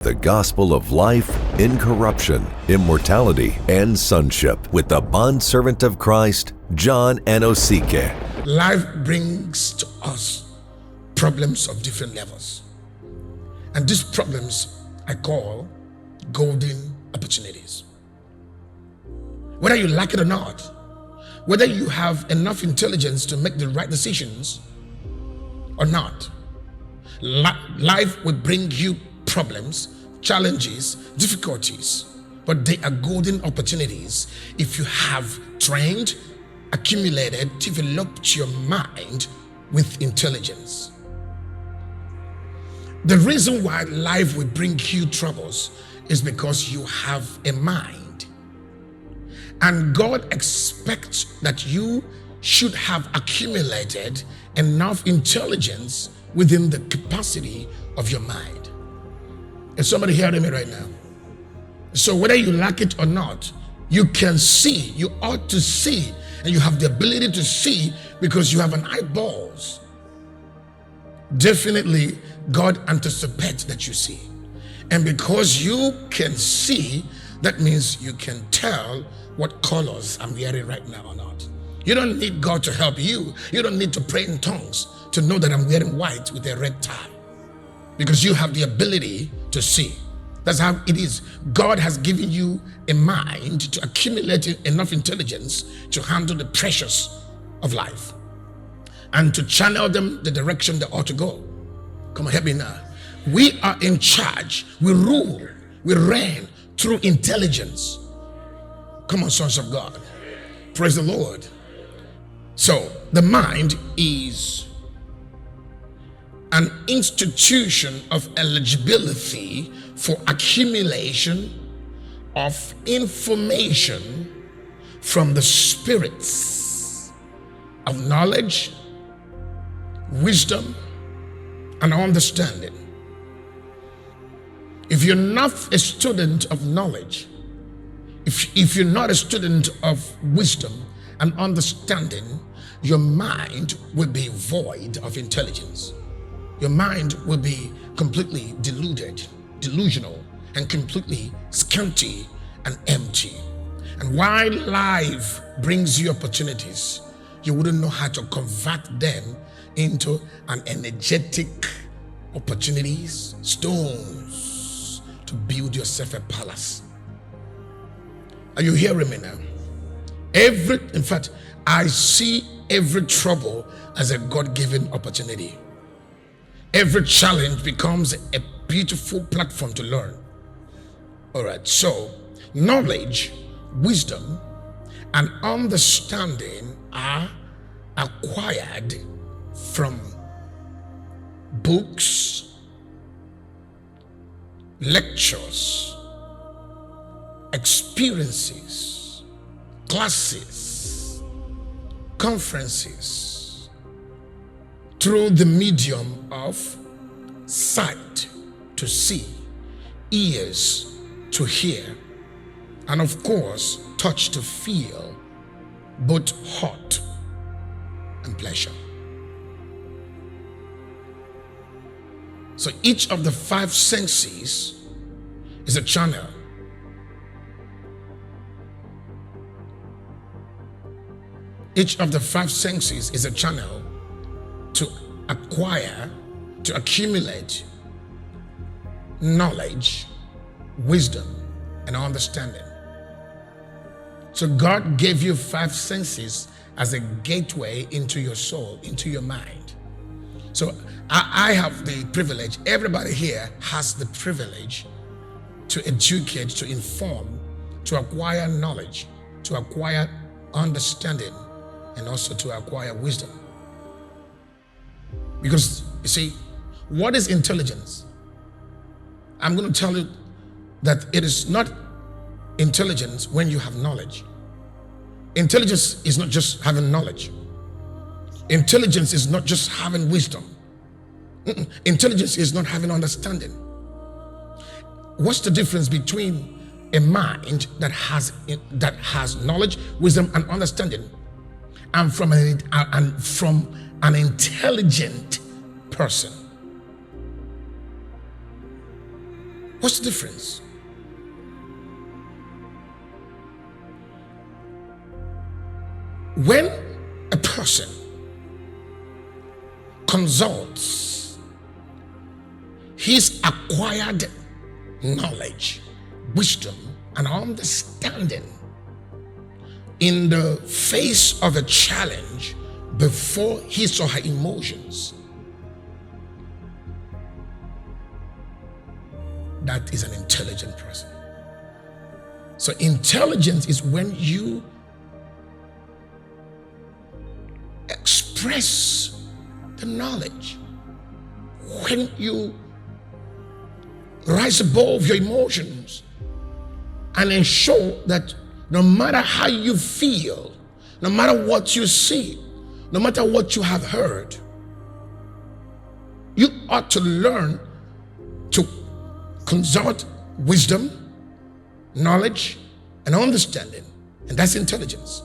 The gospel of life, incorruption, immortality, and sonship with the bondservant of Christ, John Anosike. Life brings to us problems of different levels. And these problems I call golden opportunities. Whether you like it or not, whether you have enough intelligence to make the right decisions or not, life will bring you problems, challenges, difficulties, but they are golden opportunities if you have trained, accumulated, developed your mind with intelligence. The reason why life will bring you troubles is because you have a mind. And God expects that you should have accumulated enough intelligence within the capacity of your mind. Is somebody hearing me right now? So whether you like it or not, you can see, you ought to see, and you have the ability to see because you have an eyeballs. Definitely, God anticipates that you see. And because you can see, that means you can tell what colors I'm wearing right now or not. You don't need God to help you. You don't need to pray in tongues to know that I'm wearing white with a red tie. Because you have the ability to see. That's how it is. God has given you a mind to accumulate enough intelligence to handle the pressures of life and to channel them the direction they ought to go. Come on, help me now. We are in charge. We rule. We reign through intelligence. Come on, sons of God. Praise the Lord. So the mind is an institution of eligibility for accumulation of information from the spirits of knowledge, wisdom, and understanding. If you're not a student of knowledge, if you're not a student of wisdom and understanding, your mind will be void of intelligence. Your mind will be completely delusional, and completely scanty and empty. And while life brings you opportunities, you wouldn't know how to convert them into an energetic opportunities, stones to build yourself a palace. Are you hearing me now? In fact, I see every trouble as a God-given opportunity. Every challenge becomes a beautiful platform to learn. All right, so knowledge, wisdom, and understanding are acquired from books, lectures, experiences, classes, conferences, through the medium of sight to see, ears to hear, and of course, touch to feel, both hot and pleasure. So each of the five senses is a channel. Each of the five senses is a channel to acquire, to accumulate knowledge, wisdom, and understanding. So God gave you five senses as a gateway into your soul, into your mind. So I have the privilege, everybody here has the privilege to educate, to inform, to acquire knowledge, to acquire understanding, and also to acquire wisdom. Because, you see, what is intelligence? I'm going to tell you that it is not intelligence when you have knowledge. Intelligence is not just having knowledge. Intelligence is not just having wisdom. Intelligence is not having understanding. What's the difference between a mind that has knowledge, wisdom, and understanding, and from an intelligent person? What's the difference? When a person consults his acquired knowledge, wisdom, and understanding in the face of a challenge before his or her emotions, that is an intelligent person. So intelligence is when you express the knowledge, when you rise above your emotions and ensure that no matter how you feel, no matter what you see, no matter what you have heard, you ought to learn to consult wisdom, knowledge, and understanding. And that's intelligence.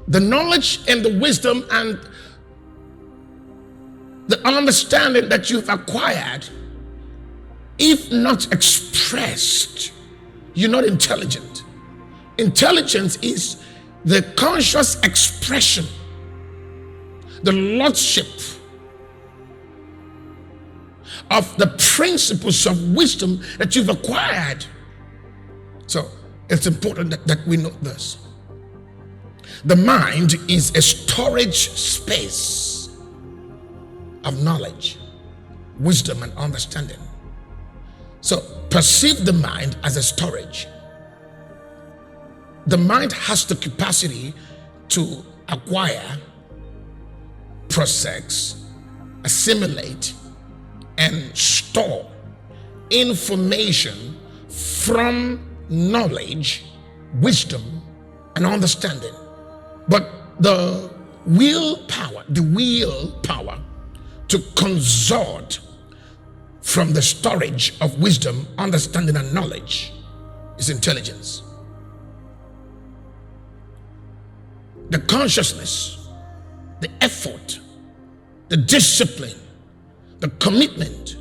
The knowledge and the wisdom and the understanding that you've acquired, if not expressed, you're not intelligent. Intelligence is the conscious expression, the lordship of the principles of wisdom that you've acquired. So it's important that we know this. The mind is a storage space of knowledge, wisdom, and understanding. So perceive the mind as a storage. The mind has the capacity to acquire, process, assimilate, and store information from knowledge, wisdom, and understanding. But the willpower to consort from the storage of wisdom, understanding, and knowledge is intelligence. The consciousness, the effort, the discipline, the commitment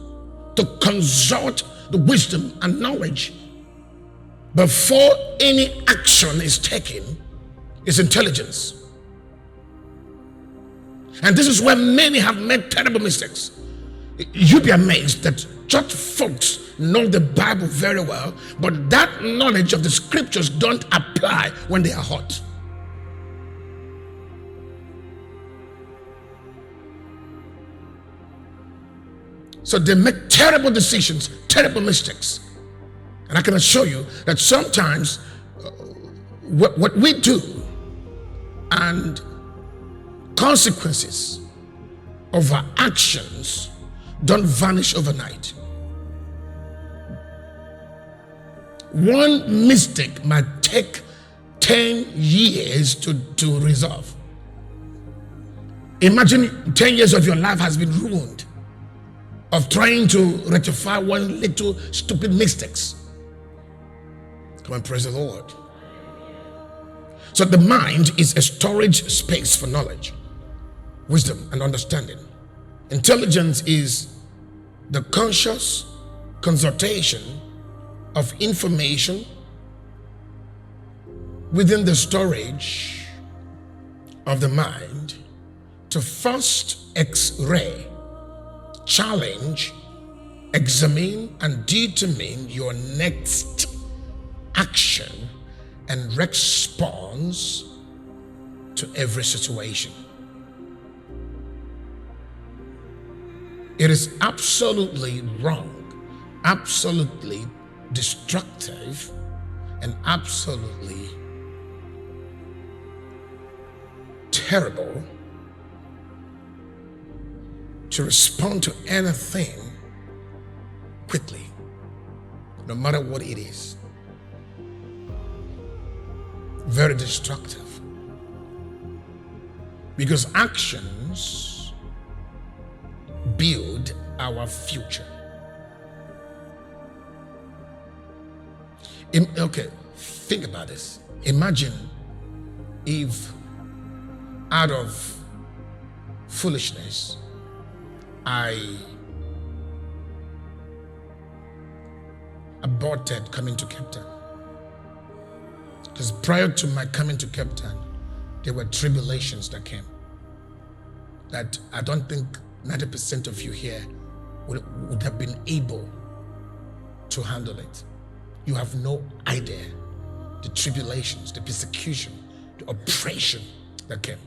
to consult the wisdom and knowledge before any action is taken is intelligence. And this is where many have made terrible mistakes. You'd be amazed that church folks know the Bible very well, but that knowledge of the scriptures don't apply when they are hot. So they make terrible decisions, terrible mistakes. And I can assure you that sometimes what we do and consequences of our actions don't vanish overnight. One mistake might take 10 years to resolve. Imagine 10 years of your life has been ruined of trying to rectify one little stupid mistakes. Come and praise the Lord. So the mind is a storage space for knowledge, wisdom, and understanding. Intelligence is the conscious consultation of information within the storage of the mind to first X-ray, challenge, examine, and determine your next action and response to every situation. It is absolutely wrong, absolutely destructive, and absolutely terrible to respond to anything quickly, no matter what it is. Very destructive. Because actions build our future. Okay, think about this. Imagine if out of foolishness, I aborted coming to Cape Town. Because prior to my coming to Cape Town, there were tribulations that came that I don't think 90% of you here would have been able to handle it. You have no idea the tribulations, the persecution, the oppression that came.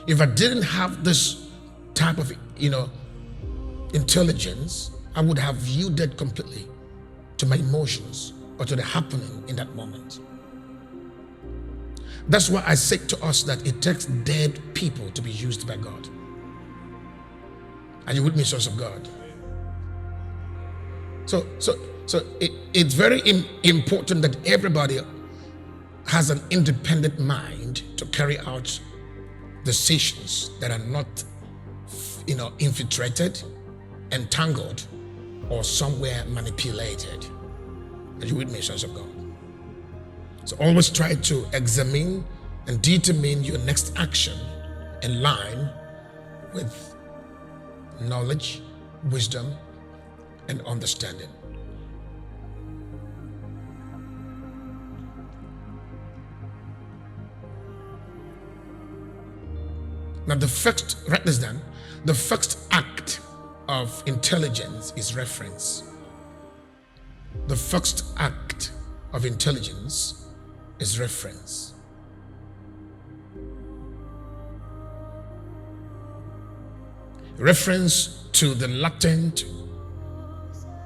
If I didn't have this type of, intelligence, I would have yielded completely to my emotions or to the happening in that moment. That's why I say to us that it takes dead people to be used by God. Are you with me, sons of God? So it's very important that everybody has an independent mind to carry out decisions that are not, infiltrated, entangled, or somewhere manipulated. Are you with me, sons of God? So always try to examine and determine your next action in line with knowledge, wisdom, and understanding. Now write this down. The first act of intelligence is reference. The first act of intelligence is reference. Reference to the latent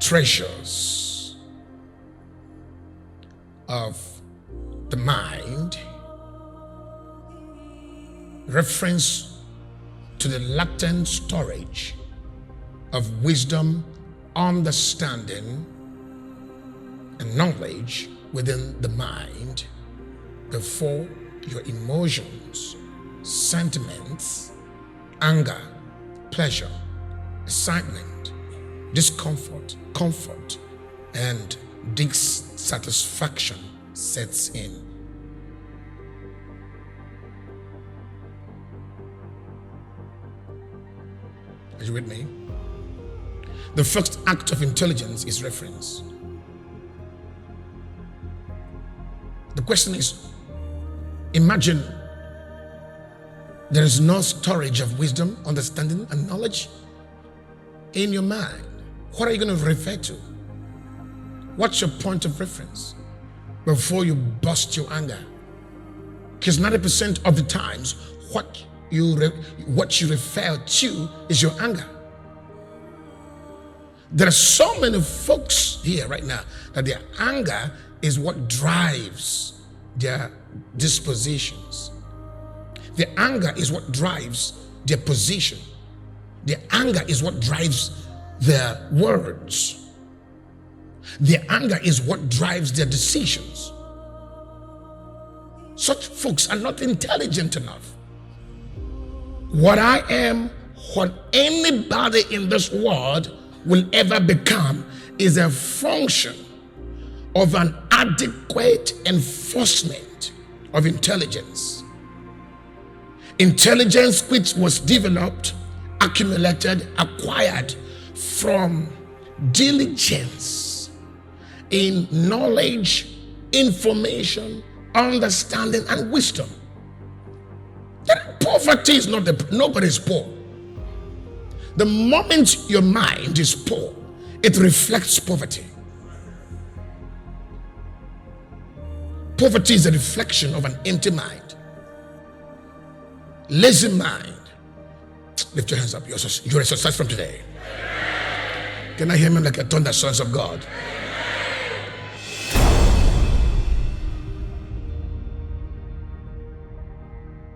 treasures of the mind. Reference to the latent storage of wisdom, understanding, and knowledge within the mind before your emotions, sentiments, anger, pleasure, excitement, discomfort, comfort, and dissatisfaction sets in. Are you with me? The first act of intelligence is reference. The question is, imagine there is no storage of wisdom, understanding, and knowledge in your mind. What are you going to refer to? What's your point of reference before you burst your anger? Because 90% of the times, what you refer to is your anger. There are so many folks here right now that their anger is what drives their dispositions. Their anger is what drives their position. Their anger is what drives their words. Their anger is what drives their decisions. Such folks are not intelligent enough. What I am, what anybody in this world will ever become, is a function of an adequate enforcement of intelligence. Intelligence which was developed, accumulated, acquired from diligence in knowledge, information, understanding, and wisdom. Poverty is nobody's poor. The moment your mind is poor, it reflects poverty. Poverty is a reflection of an empty mind. Lazy mind. Lift your hands up. You're a success from today. Can I hear me like a thunder, sons of God?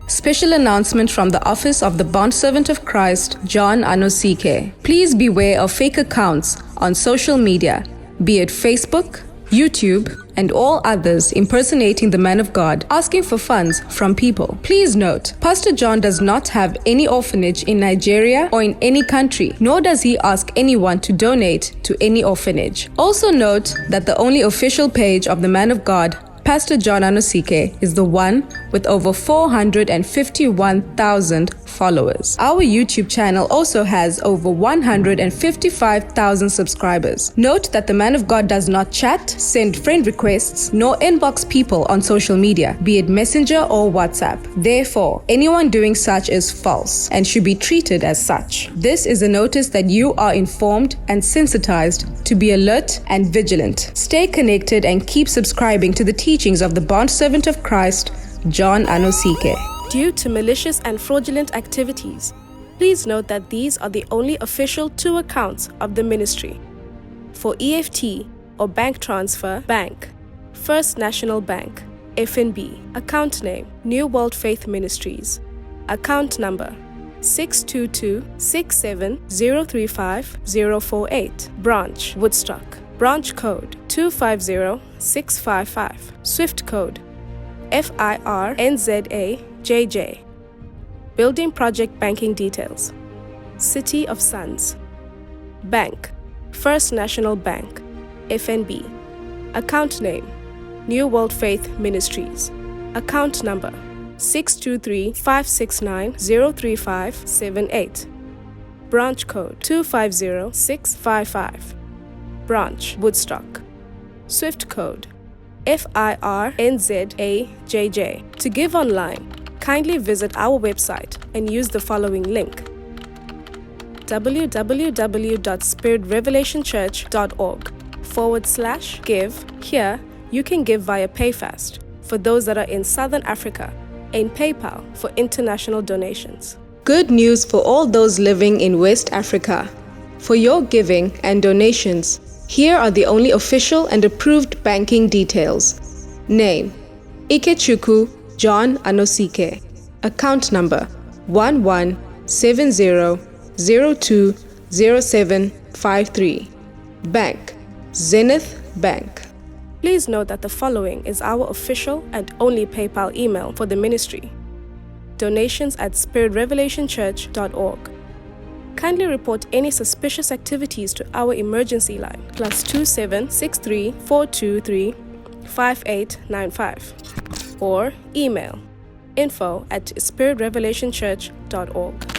Special announcement from the Office of the Bondservant of Christ, John Anosike. Please beware of fake accounts on social media, be it Facebook, YouTube, and all others impersonating the man of God, asking for funds from people. Please note, Pastor John does not have any orphanage in Nigeria or in any country, nor does he ask anyone to donate to any orphanage. Also note that the only official page of the man of God Pastor John Anosike is the one with over 451,000 followers. Our YouTube channel also has over 155,000 subscribers. Note that the man of God does not chat, send friend requests, nor inbox people on social media, be it Messenger or WhatsApp. Therefore, anyone doing such is false and should be treated as such. This is a notice that you are informed and sensitized to be alert and vigilant. Stay connected and keep subscribing to the teachings of the bondservant of Christ, John Anosike. Due to malicious and fraudulent activities, please note that these are the only official 2 accounts of the ministry. For EFT or bank transfer, bank, First National Bank, FNB, account name, New World Faith Ministries, account number 622-67035-048, branch, Woodstock, branch code 250655, Swift code FIRNZAJJ, building project banking details, City of Sons, bank, First National Bank, FNB, account name, New World Faith Ministries, account number 623-569-03578, branch code 250655, branch, Woodstock, Swift code FIRNZAJJ. To give online, kindly visit our website and use the following link: www.spiritrevelationchurch.org/give. Here, you can give via PayFast for those that are in Southern Africa, and PayPal for international donations. Good news for all those living in West Africa. For your giving and donations, here are the only official and approved banking details. Name: Ikechukwu John Anosike. Account number 1170020753. Bank: Zenith Bank. Please note that the following is our official and only PayPal email for the ministry: donations@spiritrevelationchurch.org. Kindly report any suspicious activities to our emergency line, +27 63 423 5895, or email info@spiritrevelationchurch.org.